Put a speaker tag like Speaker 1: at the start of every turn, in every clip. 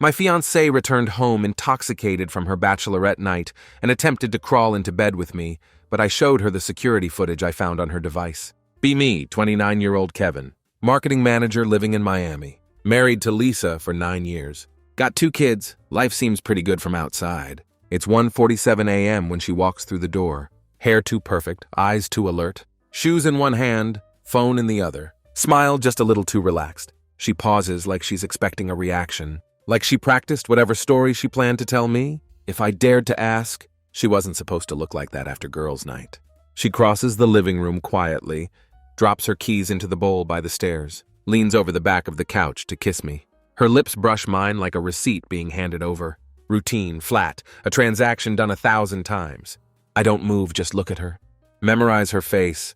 Speaker 1: My fiancée returned home intoxicated from her bachelorette night and attempted to crawl into bed with me, but I showed her the security footage I found on her device. Be me, 29-year-old Kevin, marketing manager living in Miami, married to Lisa for 9 years. Got 2 kids, life seems pretty good from outside. It's 1:47 a.m. when she walks through the door. Hair too perfect, eyes too alert, shoes in one hand, phone in the other. Smile just a little too relaxed. She pauses like she's expecting a reaction, like she practiced whatever story she planned to tell me. If I dared to ask, she wasn't supposed to look like that after girls' night. She crosses the living room quietly, drops her keys into the bowl by the stairs, leans over the back of the couch to kiss me. Her lips brush mine like a receipt being handed over. Routine, flat, a transaction done 1,000 times. I don't move, just look at her. Memorize her face,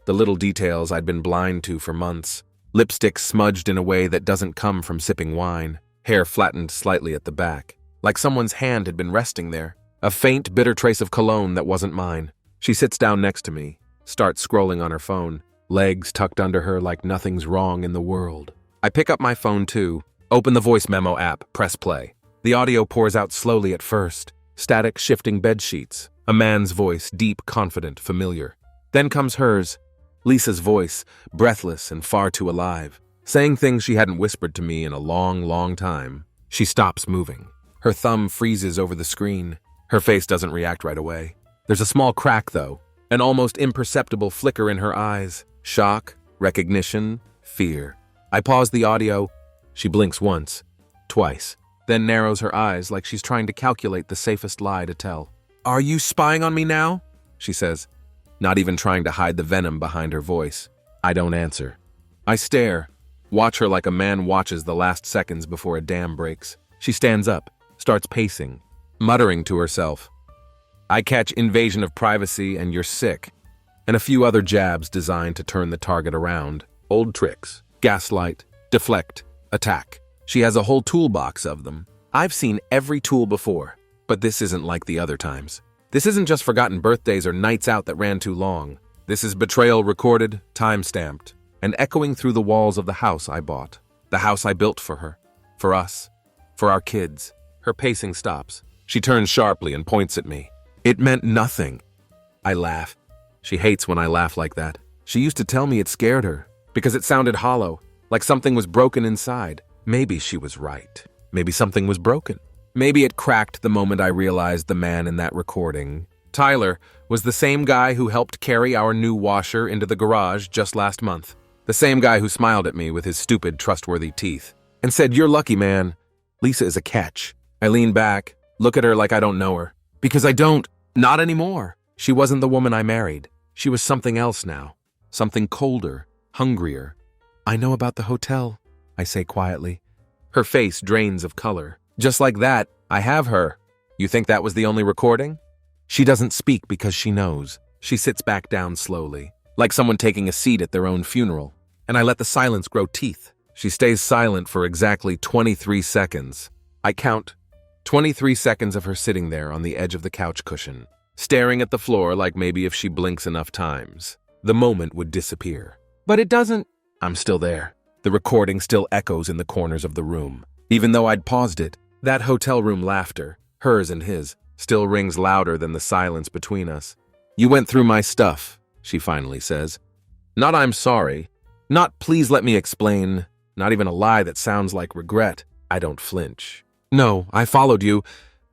Speaker 1: the little details I'd been blind to for months. Lipstick smudged in a way that doesn't come from sipping wine. Hair flattened slightly at the back, like someone's hand had been resting there. A faint, bitter trace of cologne that wasn't mine. She sits down next to me, starts scrolling on her phone, legs tucked under her like nothing's wrong in the world. I pick up my phone too, open the voice memo app, press play. The audio pours out slowly at first, static shifting bed sheets. A man's voice, deep, confident, familiar. Then comes hers, Lisa's voice, breathless and far too alive, saying things she hadn't whispered to me in a long, long time. She stops moving. Her thumb freezes over the screen. Her face doesn't react right away. There's a small crack, though, an almost imperceptible flicker in her eyes. Shock, recognition, fear. I pause the audio. She blinks once, twice, then narrows her eyes like she's trying to calculate the safest lie to tell. "Are you spying on me now?" she says, not even trying to hide the venom behind her voice. I don't answer. I stare, watch her like a man watches the last seconds before a dam breaks. She stands up, starts pacing, muttering to herself. I catch invasion of privacy and you're sick, and a few other jabs designed to turn the target around. Old tricks, gaslight, deflect, attack. She has a whole toolbox of them. I've seen every tool before, but this isn't like the other times. This isn't just forgotten birthdays or nights out that ran too long. This is betrayal recorded, time-stamped, and echoing through the walls of the house I bought. The house I built for her, for us, for our kids. Her pacing stops. She turns sharply and points at me. It meant nothing. I laugh. She hates when I laugh like that. She used to tell me it scared her, because it sounded hollow, like something was broken inside. Maybe she was right. Maybe something was broken. Maybe it cracked the moment I realized the man in that recording, Tyler, was the same guy who helped carry our new washer into the garage just last month. The same guy who smiled at me with his stupid, trustworthy teeth and said, "You're lucky, man. Lisa is a catch." I lean back, look at her like I don't know her. Because I don't. Not anymore. She wasn't the woman I married. She was something else now. Something colder, hungrier. "I know about the hotel," I say quietly. Her face drains of color. Just like that, I have her. You think that was the only recording? She doesn't speak because she knows. She sits back down slowly, like someone taking a seat at their own funeral, and I let the silence grow teeth. She stays silent for exactly 23 seconds. I count 23 seconds of her sitting there on the edge of the couch cushion, staring at the floor like maybe if she blinks enough times, the moment would disappear. But it doesn't. I'm still there. The recording still echoes in the corners of the room. Even though I'd paused it, that hotel room laughter, hers and his, still rings louder than the silence between us. "You went through my stuff," she finally says. Not "I'm sorry," not "please let me explain," not even a lie that sounds like regret. I don't flinch. "No, I followed you."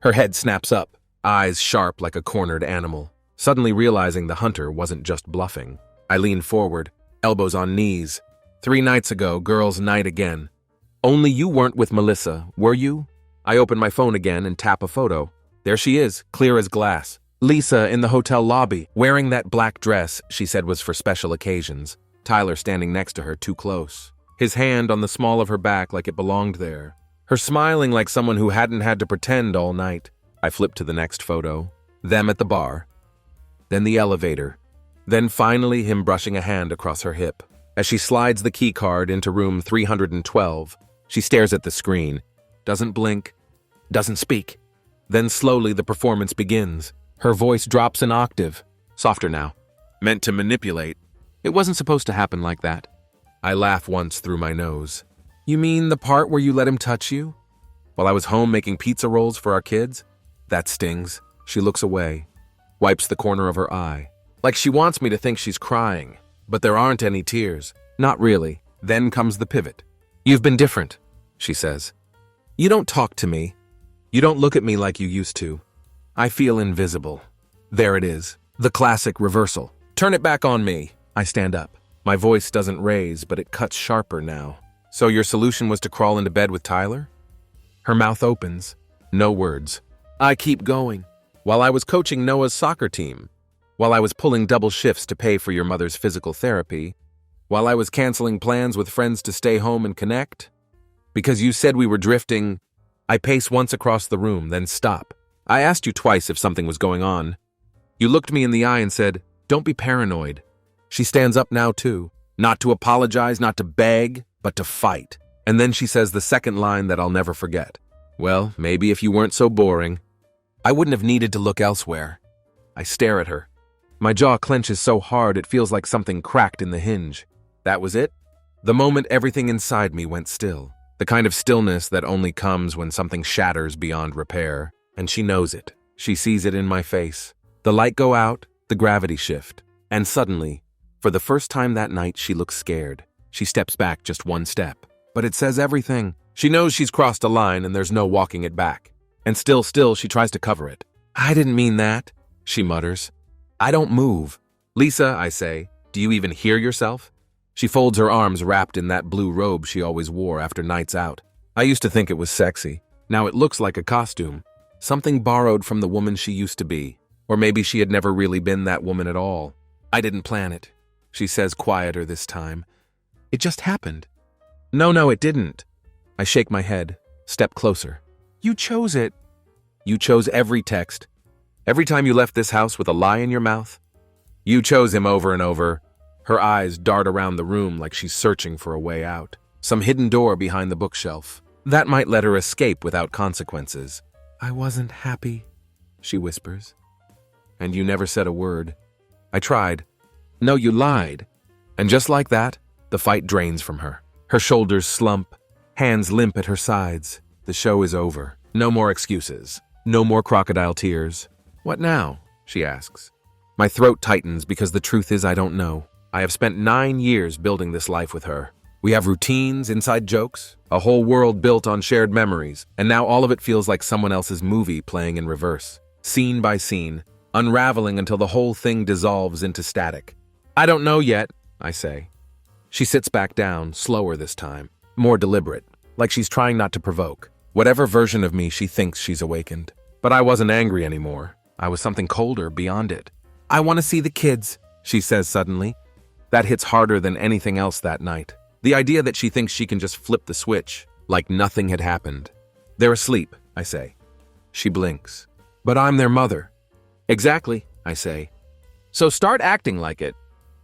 Speaker 1: Her head snaps up, eyes sharp like a cornered animal, suddenly realizing the hunter wasn't just bluffing. I lean forward, elbows on knees. 3 nights ago, girls' night again. "Only you weren't with Melissa, were you?" I open my phone again and tap a photo. There she is, clear as glass. Lisa in the hotel lobby, wearing that black dress she said was for special occasions. Tyler standing next to her too close, his hand on the small of her back like it belonged there. Her smiling like someone who hadn't had to pretend all night. I flip to the next photo. Them at the bar. Then the elevator. Then finally him brushing a hand across her hip. As she slides the key card into room 312, she stares at the screen, doesn't blink, doesn't speak. Then slowly the performance begins. Her voice drops an octave, softer now. Meant to manipulate. It wasn't supposed to happen like that. I laugh once through my nose. "You mean the part where you let him touch you?" While I was home making pizza rolls for our kids? That stings. She looks away, wipes the corner of her eye. Like she wants me to think she's crying, but there aren't any tears. Not really. Then comes the pivot. You've been different, she says. You don't talk to me. You don't look at me like you used to. I feel invisible. There it is. The classic reversal. Turn it back on me. I stand up. My voice doesn't raise, but it cuts sharper now. So your solution was to crawl into bed with Tyler? Her mouth opens. No words. I keep going. While I was coaching Noah's soccer team, while I was pulling double shifts to pay for your mother's physical therapy, while I was canceling plans with friends to stay home and connect, because you said we were drifting, I pace once across the room, then stop. I asked you twice if something was going on. You looked me in the eye and said, "Don't be paranoid." She stands up now too, not to apologize, not to beg, but to fight. And then she says the second line that I'll never forget. Well, maybe if you weren't so boring, I wouldn't have needed to look elsewhere. I stare at her. My jaw clenches so hard it feels like something cracked in the hinge. That was it? The moment everything inside me went still. The kind of stillness that only comes when something shatters beyond repair. And she knows it. She sees it in my face. The light go out, the gravity shift. And suddenly, for the first time that night, she looks scared. She steps back just one step. But it says everything. She knows she's crossed a line and there's no walking it back. And still, she tries to cover it. I didn't mean that, she mutters. I don't move. Lisa, I say, do you even hear yourself? She folds her arms wrapped in that blue robe she always wore after nights out. I used to think it was sexy. Now it looks like a costume. Something borrowed from the woman she used to be. Or maybe she had never really been that woman at all. I didn't plan it, she says quieter this time. It just happened. No, it didn't. I shake my head, step closer. You chose it. You chose every text. Every time you left this house with a lie in your mouth. You chose him over and over. Her eyes dart around the room like she's searching for a way out. Some hidden door behind the bookshelf. That might let her escape without consequences. I wasn't happy, she whispers. And you never said a word. I tried. No, you lied. And just like that, the fight drains from her. Her shoulders slump, hands limp at her sides. The show is over. No more excuses. No more crocodile tears. What now? She asks. My throat tightens because the truth is I don't know. I have spent 9 years building this life with her. We have routines, inside jokes, a whole world built on shared memories, and now all of it feels like someone else's movie playing in reverse, scene by scene, unraveling until the whole thing dissolves into static. I don't know yet, I say. She sits back down, slower this time, more deliberate, like she's trying not to provoke. Whatever version of me she thinks she's awakened. But I wasn't angry anymore. I was something colder beyond it. I want to see the kids, she says suddenly. That hits harder than anything else that night. The idea that she thinks she can just flip the switch, like nothing had happened. They're asleep, I say. She blinks. But I'm their mother. Exactly, I say. So start acting like it.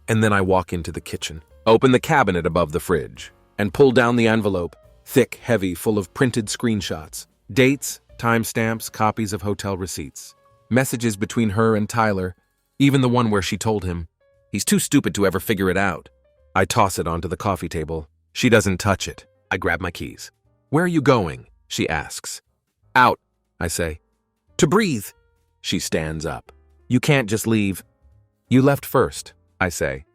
Speaker 1: And then I walk into the kitchen, open the cabinet above the fridge, and pull down the envelope, thick, heavy, full of printed screenshots, dates, timestamps, copies of hotel receipts, messages between her and Tyler, even the one where she told him, he's too stupid to ever figure it out. I toss it onto the coffee table. She doesn't touch it. I grab my keys. Where are you going? She asks. Out, I say. To breathe. She stands up. You can't just leave. You left first, I say.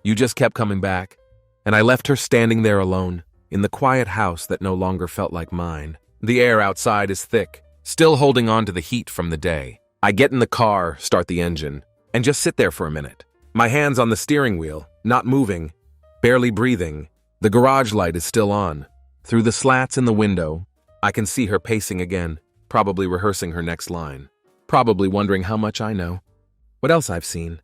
Speaker 1: You just kept coming back. And I left her standing there alone, in the quiet house that no longer felt like mine. The air outside is thick, still holding on to the heat from the day. I get in the car, start the engine, and just sit there for a minute. My hands on the steering wheel, not moving, barely breathing. The garage light is still on. Through the slats in the window, I can see her pacing again, probably rehearsing her next line. Probably wondering how much I know. What else I've seen.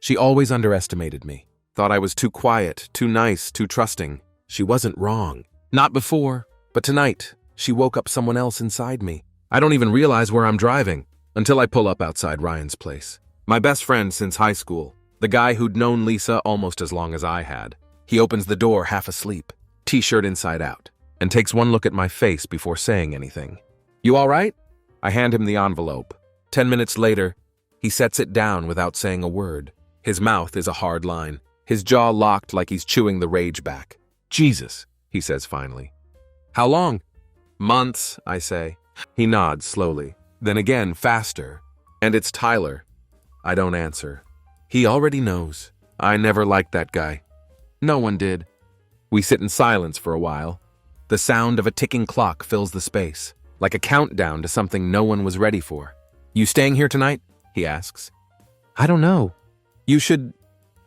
Speaker 1: She always underestimated me. Thought I was too quiet, too nice, too trusting. She wasn't wrong. Not before, but tonight, she woke up someone else inside me. I don't even realize where I'm driving until I pull up outside Ryan's place. My best friend since high school, the guy who'd known Lisa almost as long as I had. He opens the door half asleep, t-shirt inside out, and takes one look at my face before saying anything. You all right? I hand him the envelope. 10 minutes later, he sets it down without saying a word. His mouth is a hard line, his jaw locked like he's chewing the rage back. Jesus, he says finally. How long? Months, I say. He nods slowly. Then again, faster. And it's Tyler. I don't answer. He already knows. I never liked that guy. No one did. We sit in silence for a while. The sound of a ticking clock fills the space, like a countdown to something no one was ready for. You staying here tonight? He asks. I don't know. You should...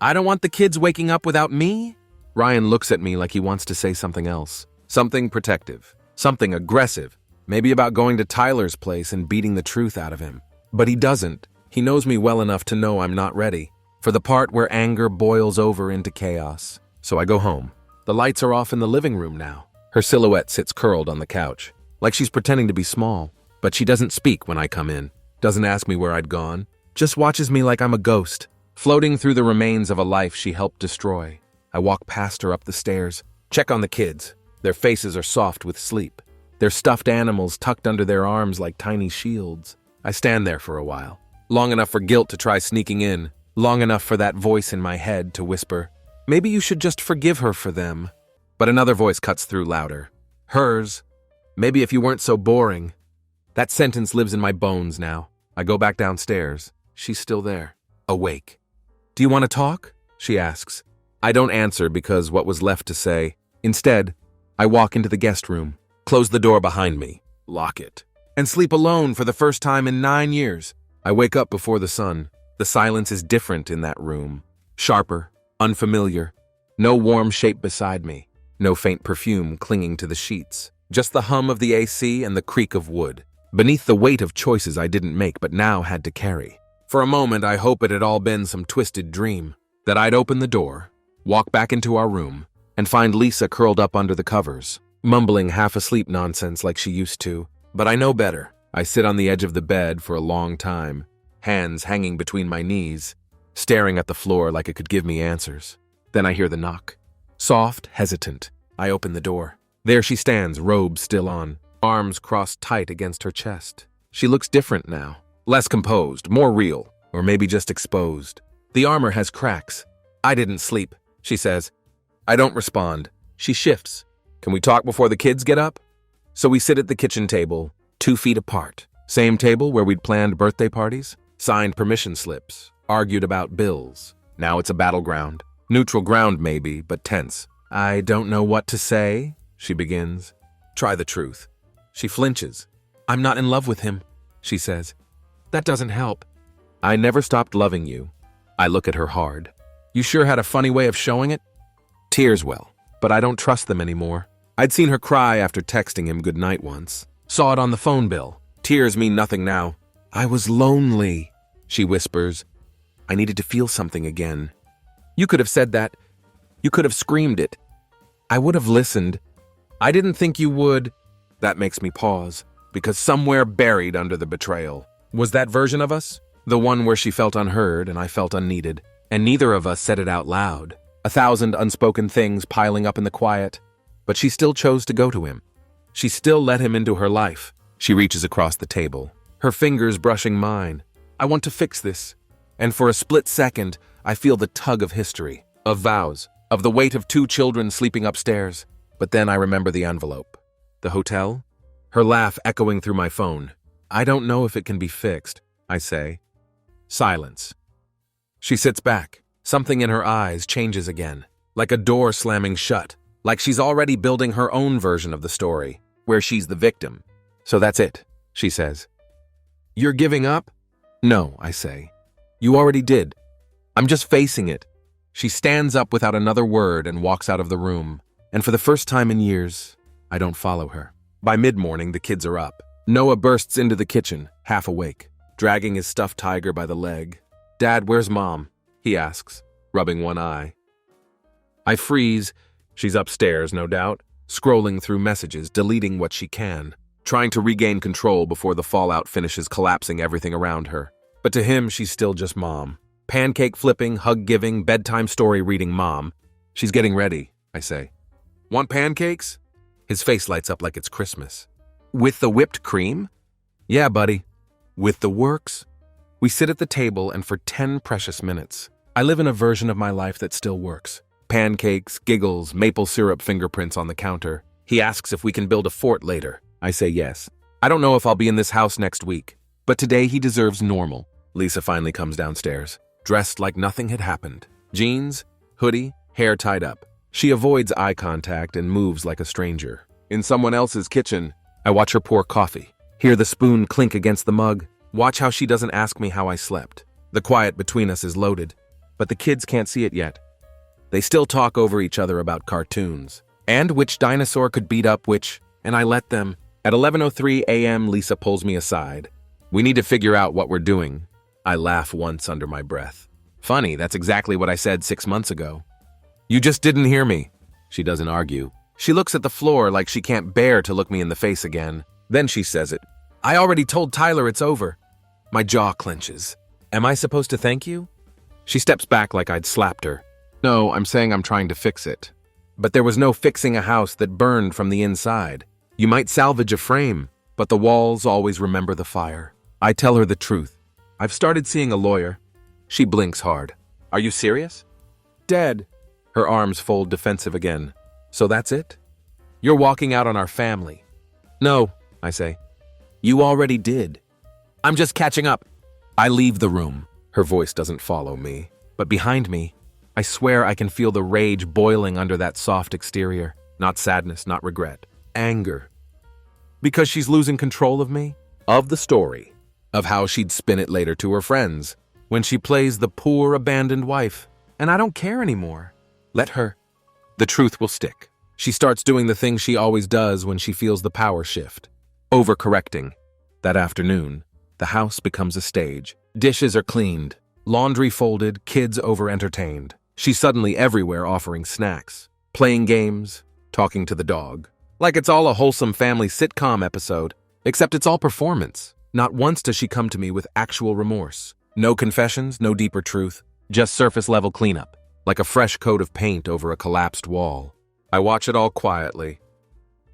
Speaker 1: I don't want the kids waking up without me? Ryan looks at me like he wants to say something else. Something protective. Something aggressive. Maybe about going to Tyler's place and beating the truth out of him. But he doesn't. He knows me well enough to know I'm not ready for the part where anger boils over into chaos. So I go home. The lights are off in the living room now. Her silhouette sits curled on the couch, like she's pretending to be small. But she doesn't speak when I come in. Doesn't ask me where I'd gone. Just watches me like I'm a ghost, floating through the remains of a life she helped destroy. I walk past her up the stairs, check on the kids. Their faces are soft with sleep. Their stuffed animals tucked under their arms like tiny shields. I stand there for a while, long enough for guilt to try sneaking in, long enough for that voice in my head to whisper, maybe you should just forgive her for them. But another voice cuts through louder. Hers. Maybe if you weren't so boring. That sentence lives in my bones now. I go back downstairs. She's still there, awake. Do you want to talk? She asks. I don't answer because what was left to say. Instead, I walk into the guest room, close the door behind me, lock it, and sleep alone for the first time in 9 years. I wake up before the sun. The silence is different in that room. Sharper, unfamiliar. No warm shape beside me. No faint perfume clinging to the sheets. Just the hum of the AC and the creak of wood. Beneath the weight of choices I didn't make but now had to carry. For a moment, I hope it had all been some twisted dream. That I'd open the door, walk back into our room, and find Lisa curled up under the covers, mumbling half-asleep nonsense like she used to. But I know better. I sit on the edge of the bed for a long time, hands hanging between my knees, staring at the floor like it could give me answers. Then I hear the knock. Soft, hesitant. I open the door. There she stands, robe still on, arms crossed tight against her chest. She looks different now. Less composed, more real, or maybe just exposed. The armor has cracks. I didn't sleep, she says. I don't respond. She shifts. Can we talk before the kids get up? So we sit at the kitchen table, 2 feet apart. Same table where we'd planned birthday parties, signed permission slips, argued about bills. Now it's a battleground. Neutral ground maybe, but tense. I don't know what to say, she begins. Try the truth. She flinches. I'm not in love with him, she says. That doesn't help. I never stopped loving you. I look at her hard. You sure had a funny way of showing it? Tears well, but I don't trust them anymore. I'd seen her cry after texting him goodnight once. Saw it on the phone bill. Tears mean nothing now. I was lonely, she whispers. I needed to feel something again. You could have said that. You could have screamed it. I would have listened. I didn't think you would. That makes me pause, because somewhere buried under the betrayal was that version of us, the one where she felt unheard and I felt unneeded, and neither of us said it out loud. 1,000 unspoken things piling up in the quiet, but she still chose to go to him. She still let him into her life. She reaches across the table, her fingers brushing mine. I want to fix this. And for a split second, I feel the tug of history, of vows, of the weight of 2 children sleeping upstairs. But then I remember the envelope. The hotel? Her laugh echoing through my phone. I don't know if it can be fixed, I say. Silence. She sits back. Something in her eyes changes again, like a door slamming shut, like she's already building her own version of the story, where she's the victim. So that's it, she says. You're giving up? No, I say. You already did. I'm just facing it. She stands up without another word and walks out of the room. And for the first time in years, I don't follow her. By mid-morning, the kids are up. Noah bursts into the kitchen, half awake, dragging his stuffed tiger by the leg. Dad, where's Mom? He asks, rubbing one eye. I freeze. She's upstairs, no doubt, scrolling through messages, deleting what she can, trying to regain control before the fallout finishes collapsing everything around her. But to him, she's still just Mom. Pancake flipping, hug giving, bedtime story reading Mom. She's getting ready, I say. Want pancakes? His face lights up like it's Christmas. With the whipped cream? Yeah, buddy. With the works? We sit at the table and for 10 precious minutes, I live in a version of my life that still works. Pancakes, giggles, maple syrup fingerprints on the counter. He asks if we can build a fort later. I say yes. I don't know if I'll be in this house next week, but today he deserves normal. Lisa finally comes downstairs, dressed like nothing had happened. Jeans, hoodie, hair tied up. She avoids eye contact and moves like a stranger. In someone else's kitchen, I watch her pour coffee. Hear the spoon clink against the mug. Watch how she doesn't ask me how I slept. The quiet between us is loaded, but the kids can't see it yet. They still talk over each other about cartoons, and which dinosaur could beat up which, and I let them. At 11:03 a.m., Lisa pulls me aside. We need to figure out what we're doing. I laugh once under my breath. Funny, that's exactly what I said 6 months ago. You just didn't hear me. She doesn't argue. She looks at the floor like she can't bear to look me in the face again. Then she says it. I already told Tyler it's over. My jaw clenches. Am I supposed to thank you? She steps back like I'd slapped her. No, I'm saying I'm trying to fix it. But there was no fixing a house that burned from the inside. You might salvage a frame, but the walls always remember the fire. I tell her the truth. I've started seeing a lawyer. She blinks hard. Are you serious? Dead. Her arms fold defensive again. So that's it? You're walking out on our family. No, I say. You already did. I'm just catching up. I leave the room. Her voice doesn't follow me. But behind me, I swear I can feel the rage boiling under that soft exterior. Not sadness, not regret. Anger. Because she's losing control of me? Of the story. Of how she'd spin it later to her friends. When she plays the poor, abandoned wife. And I don't care anymore. Let her. The truth will stick. She starts doing the thing she always does when she feels the power shift. Overcorrecting. That afternoon, the house becomes a stage. Dishes are cleaned. Laundry folded, kids over-entertained. She's suddenly everywhere offering snacks. Playing games. Talking to the dog. Like it's all a wholesome family sitcom episode. Except it's all performance. Not once does she come to me with actual remorse. No confessions, no deeper truth. Just surface-level cleanup. Like a fresh coat of paint over a collapsed wall. I watch it all quietly.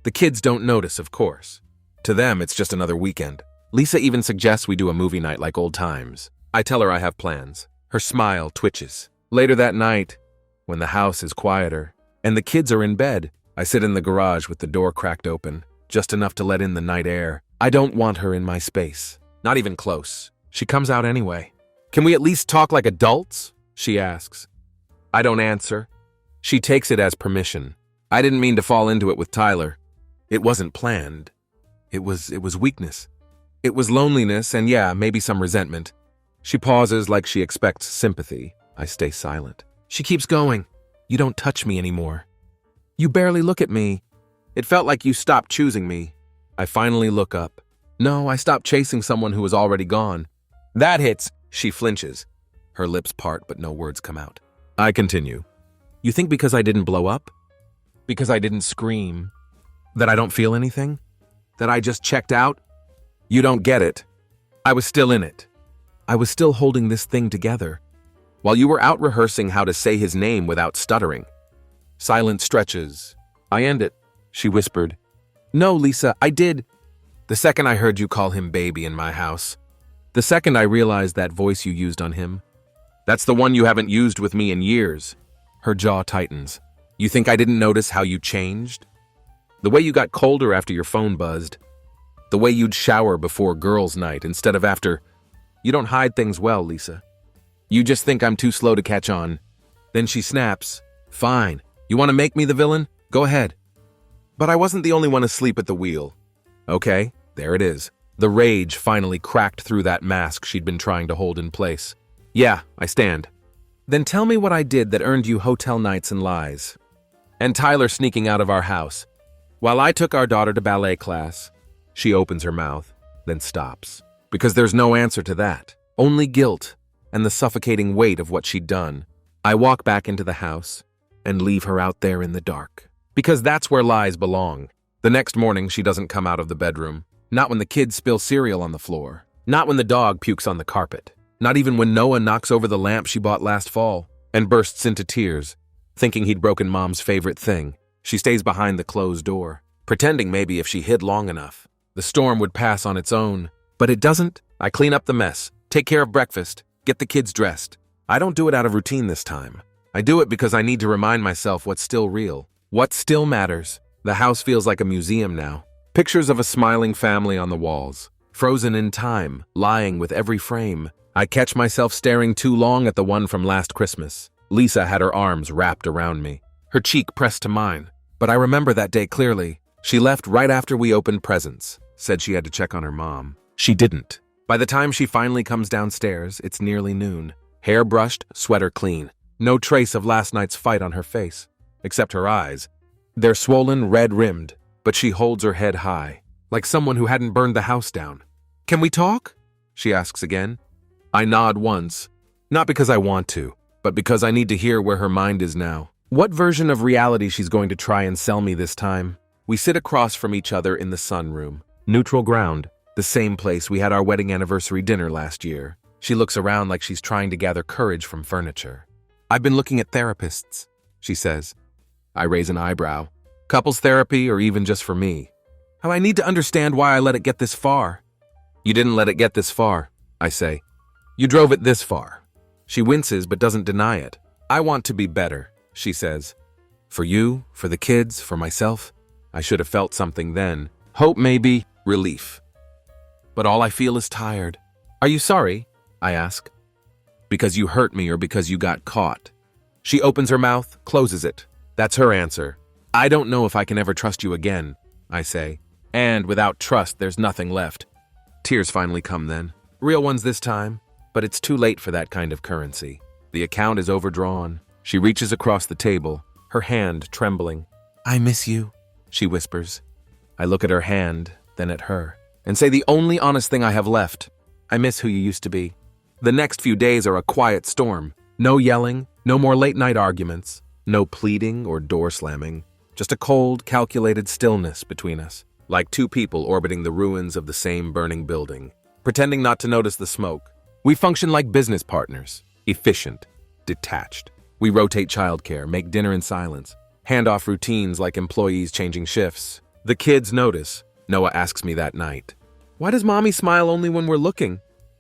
Speaker 1: The kids don't notice, of course. To them, it's just another weekend. Lisa even suggests we do a movie night like old times. I tell her I have plans. Her smile twitches. Later that night, when the house is quieter, and the kids are in bed, I sit in the garage with the door cracked open, just enough to let in the night air. I don't want her in my space. Not even close. She comes out anyway. Can we at least talk like adults? She asks. I don't answer. She takes it as permission. I didn't mean to fall into it with Tyler. It wasn't planned. It was weakness. It was loneliness and yeah, maybe some resentment. She pauses like she expects sympathy. I stay silent. She keeps going. You don't touch me anymore. You barely look at me. It felt like you stopped choosing me. I finally look up. No, I stopped chasing someone who was already gone. That hits. She flinches. Her lips part, but no words come out. I continue. You think because I didn't blow up? Because I didn't scream? That I don't feel anything? That I just checked out? You don't get it. I was still in it. I was still holding this thing together. While you were out rehearsing how to say his name without stuttering. Silence stretches. I end it, she whispered. No, Lisa, I did. The second I heard you call him baby in my house. The second I realized that voice you used on him. That's the one you haven't used with me in years. Her jaw tightens. You think I didn't notice how you changed? The way you got colder after your phone buzzed. The way you'd shower before girls' night instead of after. You don't hide things well, Lisa. You just think I'm too slow to catch on. Then she snaps. Fine. You want to make me the villain? Go ahead. But I wasn't the only one asleep at the wheel. Okay, there it is. The rage finally cracked through that mask she'd been trying to hold in place. Yeah, I stand. Then tell me what I did that earned you hotel nights and lies. And Tyler sneaking out of our house. While I took our daughter to ballet class. She opens her mouth, then stops. Because there's no answer to that. Only guilt and the suffocating weight of what she'd done. I walk back into the house and leave her out there in the dark. Because that's where lies belong. The next morning, she doesn't come out of the bedroom. Not when the kids spill cereal on the floor. Not when the dog pukes on the carpet. Not even when Noah knocks over the lamp she bought last fall and bursts into tears, thinking he'd broken Mom's favorite thing. She stays behind the closed door, pretending maybe if she hid long enough, the storm would pass on its own. But it doesn't. I clean up the mess, take care of breakfast, get the kids dressed. I don't do it out of routine this time. I do it because I need to remind myself what's still real, what still matters. The house feels like a museum now. Pictures of a smiling family on the walls, frozen in time, lying with every frame. I catch myself staring too long at the one from last Christmas. Lisa had her arms wrapped around me, her cheek pressed to mine. But I remember that day clearly. She left right after we opened presents, said she had to check on her mom. She didn't. By the time she finally comes downstairs, it's nearly noon. Hair brushed, sweater clean. No trace of last night's fight on her face, except her eyes. They're swollen, red-rimmed, but she holds her head high, like someone who hadn't burned the house down. "Can we talk?" she asks again. I nod once, not because I want to, but because I need to hear where her mind is now. What version of reality she's going to try and sell me this time. We sit across from each other in the sunroom. Neutral ground, the same place we had our wedding anniversary dinner last year. She looks around like she's trying to gather courage from furniture. "I've been looking at therapists," she says. I raise an eyebrow. Couples therapy or even just for me? How I need to understand why I let it get this far. "You didn't let it get this far," I say. "You drove it this far." She winces but doesn't deny it. "I want to be better," she says. "For you, for the kids, for myself." I should have felt something then. Hope maybe, relief. But all I feel is tired. "Are you sorry?" I ask. "Because you hurt me or because you got caught?" She opens her mouth, closes it. That's her answer. "I don't know if I can ever trust you again," I say. And without trust, there's nothing left. Tears finally come then. Real ones this time, but it's too late for that kind of currency. The account is overdrawn. She reaches across the table, her hand trembling. "I miss you," she whispers. I look at her hand, then at her, and say the only honest thing I have left. I miss who you used to be. The next few days are a quiet storm. No yelling, no more late-night arguments, no pleading or door slamming. Just a cold, calculated stillness between us, like two people orbiting the ruins of the same burning building, pretending not to notice the smoke. We function like business partners, efficient, detached. We rotate childcare, make dinner in silence, hand off routines like employees changing shifts. The kids notice. Noah asks me that night, "Why does mommy smile only when we're looking?"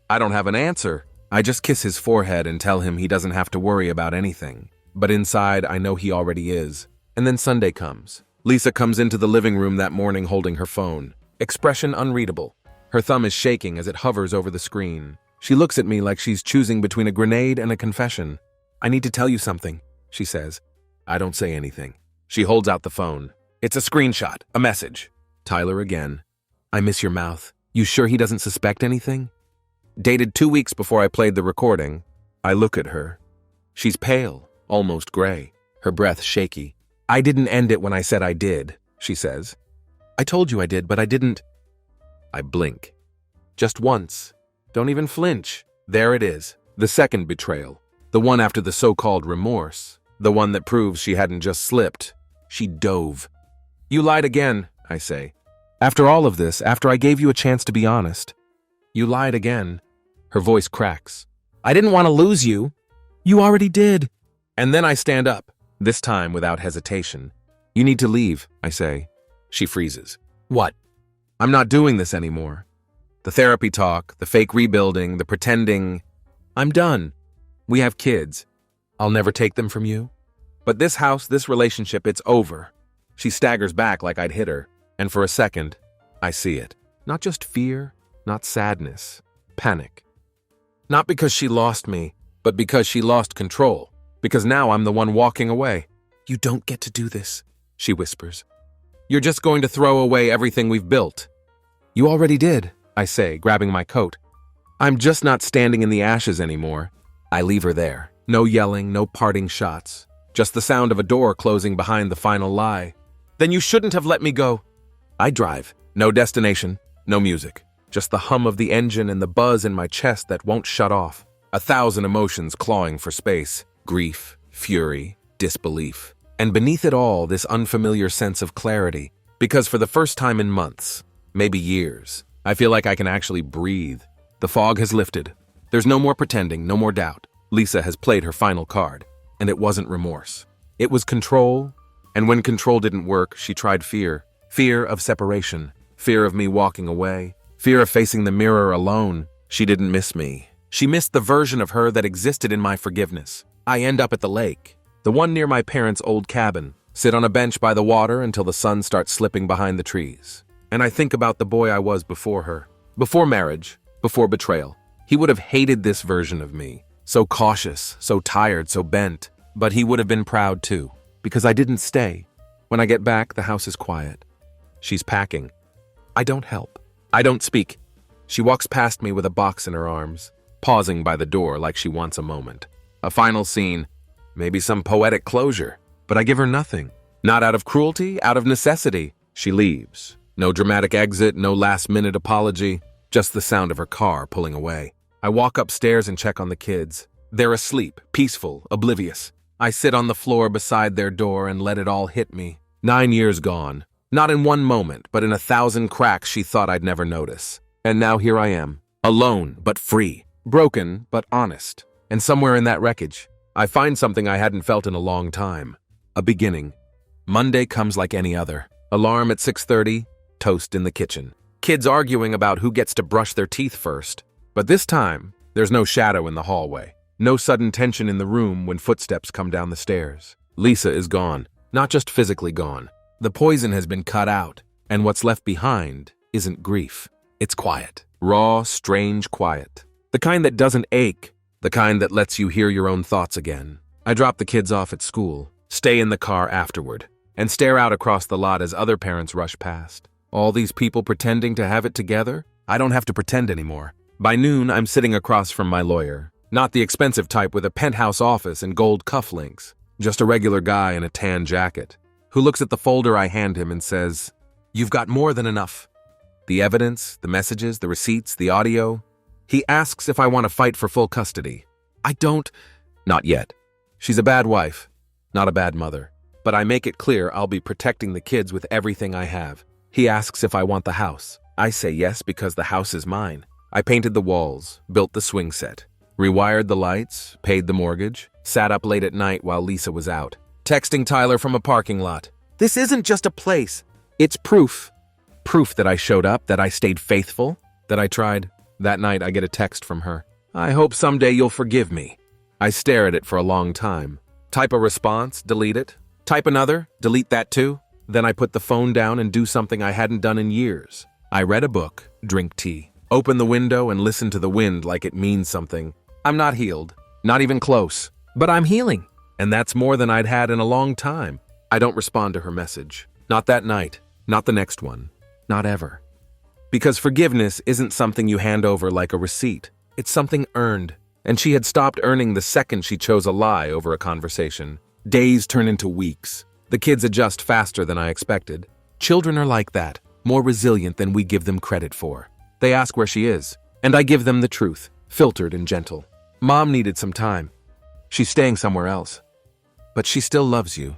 Speaker 1: I don't have an answer. I just kiss his forehead and tell him he doesn't have to worry about anything. But inside, I know he already is. And then Sunday comes. Lisa comes into the living room that morning holding her phone. Expression unreadable. Her thumb is shaking as it hovers over the screen. She looks at me like she's choosing between a grenade and a confession. "I need to tell you something," she says. I don't say anything. She holds out the phone. It's a screenshot, a message. Tyler again. "I miss your mouth. You sure he doesn't suspect anything?" Dated 2 weeks before I played the recording. I look at her. She's pale, almost gray, her breath shaky. "I didn't end it when I said I did," she says. "I told you I did, but I didn't." I blink. Just once. Don't even flinch. There it is. The second betrayal. The one after the so-called remorse. The one that proves she hadn't just slipped. She dove. "You lied again," I say. "After all of this, after I gave you a chance to be honest. You lied again." Her voice cracks. "I didn't want to lose you." "You already did." And then I stand up, this time without hesitation. "You need to leave," I say. She freezes. "What?" "I'm not doing this anymore. The therapy talk, the fake rebuilding, the pretending. I'm done. We have kids. I'll never take them from you. But this house, this relationship, it's over." She staggers back like I'd hit her, and for a second, I see it. Not just fear, not sadness, panic. Not because she lost me, but because she lost control. Because now I'm the one walking away. "You don't get to do this," she whispers. "You're just going to throw away everything we've built." "You already did," I say, grabbing my coat. "I'm just not standing in the ashes anymore." I leave her there. No yelling, no parting shots. Just the sound of a door closing behind the final lie. "Then you shouldn't have let me go." I drive. No destination, no music. Just the hum of the engine and the buzz in my chest that won't shut off. 1,000 emotions clawing for space. Grief, fury, disbelief. And beneath it all, this unfamiliar sense of clarity. Because for the first time in months, maybe years, I feel like I can actually breathe. The fog has lifted. There's no more pretending, no more doubt. Lisa has played her final card. And it wasn't remorse. It was control. And when control didn't work, she tried fear. Fear of separation. Fear of me walking away. Fear of facing the mirror alone. She didn't miss me. She missed the version of her that existed in my forgiveness. I end up at the lake, the one near my parents' old cabin, sit on a bench by the water until the sun starts slipping behind the trees. and I think about the boy I was before her. Before marriage, before betrayal. He would have hated this version of me. So cautious, so tired, so bent. But he would have been proud too, because I didn't stay. When I get back, the house is quiet. She's packing. I don't help. I don't speak. She walks past me with a box in her arms, pausing by the door like she wants a moment. A final scene, maybe some poetic closure. But I give her nothing. Not out of cruelty, out of necessity. She leaves. No dramatic exit, no last-minute apology, just the sound of her car pulling away. I walk upstairs and check on the kids. They're asleep, peaceful, oblivious. I sit on the floor beside their door and let it all hit me. 9 years gone. Not in one moment, but in 1,000 cracks she thought I'd never notice. And now here I am, alone but free, broken but honest. And somewhere in that wreckage, I find something I hadn't felt in a long time. A beginning. Monday comes like any other. Alarm at 6:30, toast in the kitchen. Kids arguing about who gets to brush their teeth first. But this time, there's no shadow in the hallway. No sudden tension in the room when footsteps come down the stairs. Lisa is gone. Not just physically gone. The poison has been cut out, and what's left behind isn't grief. It's quiet. Raw, strange quiet. The kind that doesn't ache. The kind that lets you hear your own thoughts again. I drop the kids off at school, stay in the car afterward, and stare out across the lot as other parents rush past. All these people pretending to have it together? I don't have to pretend anymore. By noon, I'm sitting across from my lawyer. Not the expensive type with a penthouse office and gold cufflinks. Just a regular guy in a tan jacket, who looks at the folder I hand him and says, "You've got more than enough." The evidence, the messages, the receipts, the audio. He asks if I want to fight for full custody. I don't. Not yet. She's a bad wife, not a bad mother. But I make it clear I'll be protecting the kids with everything I have. He asks if I want the house. I say yes because the house is mine. I painted the walls, built the swing set, rewired the lights, paid the mortgage, sat up late at night while Lisa was out, texting Tyler from a parking lot. This isn't just a place. It's proof. Proof that I showed up, that I stayed faithful, that I tried. That night I get a text from her. I hope someday you'll forgive me. I stare at it for a long time. Type a response, delete it. Type another, delete that too. Then I put the phone down and do something I hadn't done in years. I read a book, drink tea, open the window and listen to the wind like it means something. I'm not healed, not even close, but I'm healing. And that's more than I'd had in a long time. I don't respond to her message. Not that night, not the next one, not ever. Because forgiveness isn't something you hand over like a receipt. It's something earned. And she had stopped earning the second she chose a lie over a conversation. Days turn into weeks. The kids adjust faster than I expected. Children are like that, more resilient than we give them credit for. They ask where she is, and I give them the truth, filtered and gentle. Mom needed some time. She's staying somewhere else. But she still loves you.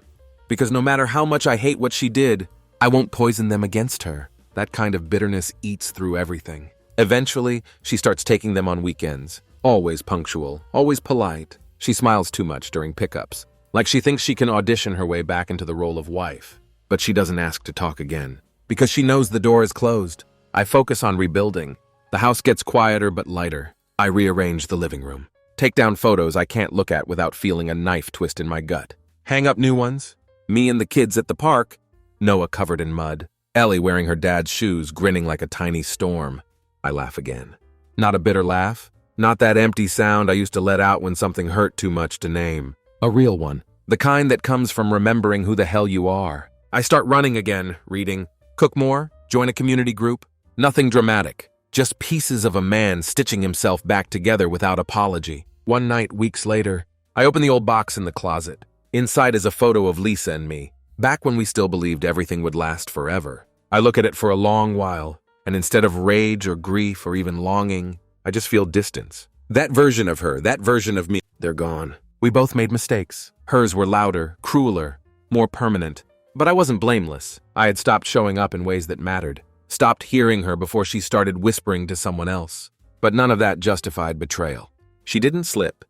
Speaker 1: Because no matter how much I hate what she did, I won't poison them against her. That kind of bitterness eats through everything. Eventually, she starts taking them on weekends. Always punctual, always polite. She smiles too much during pickups. Like she thinks she can audition her way back into the role of wife. But she doesn't ask to talk again. Because she knows the door is closed. I focus on rebuilding. The house gets quieter but lighter. I rearrange the living room. Take down photos I can't look at without feeling a knife twist in my gut. Hang up new ones. Me and the kids at the park. Noah covered in mud. Ellie wearing her dad's shoes, grinning like a tiny storm. I laugh again. Not a bitter laugh. Not that empty sound I used to let out when something hurt too much to name. A real one. The kind that comes from remembering who the hell you are. I start running again, reading. Cook more, join a community group. Nothing dramatic. Just pieces of a man stitching himself back together without apology. One night, weeks later, I open the old box in the closet. Inside is a photo of Lisa and me, back when we still believed everything would last forever. I look at it for a long while, and instead of rage or grief or even longing, I just feel distance. That version of her, that version of me, they're gone. We both made mistakes. Hers were louder, crueler, more permanent. But I wasn't blameless. I had stopped showing up in ways that mattered. Stopped hearing her before she started whispering to someone else. But none of that justified betrayal. She didn't slip.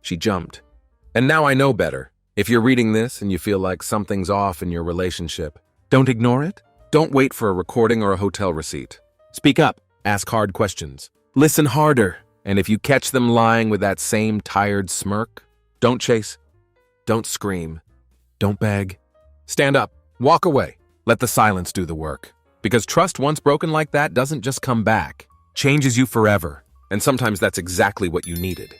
Speaker 1: She jumped. And now I know better. If you're reading this and you feel like something's off in your relationship, don't ignore it. Don't wait for a recording or a hotel receipt. Speak up. Ask hard questions. Listen harder. And if you catch them lying with that same tired smirk, don't chase. Don't scream. Don't beg. Stand up. Walk away. Let the silence do the work. Because trust once broken like that doesn't just come back, changes you forever. And sometimes that's exactly what you needed.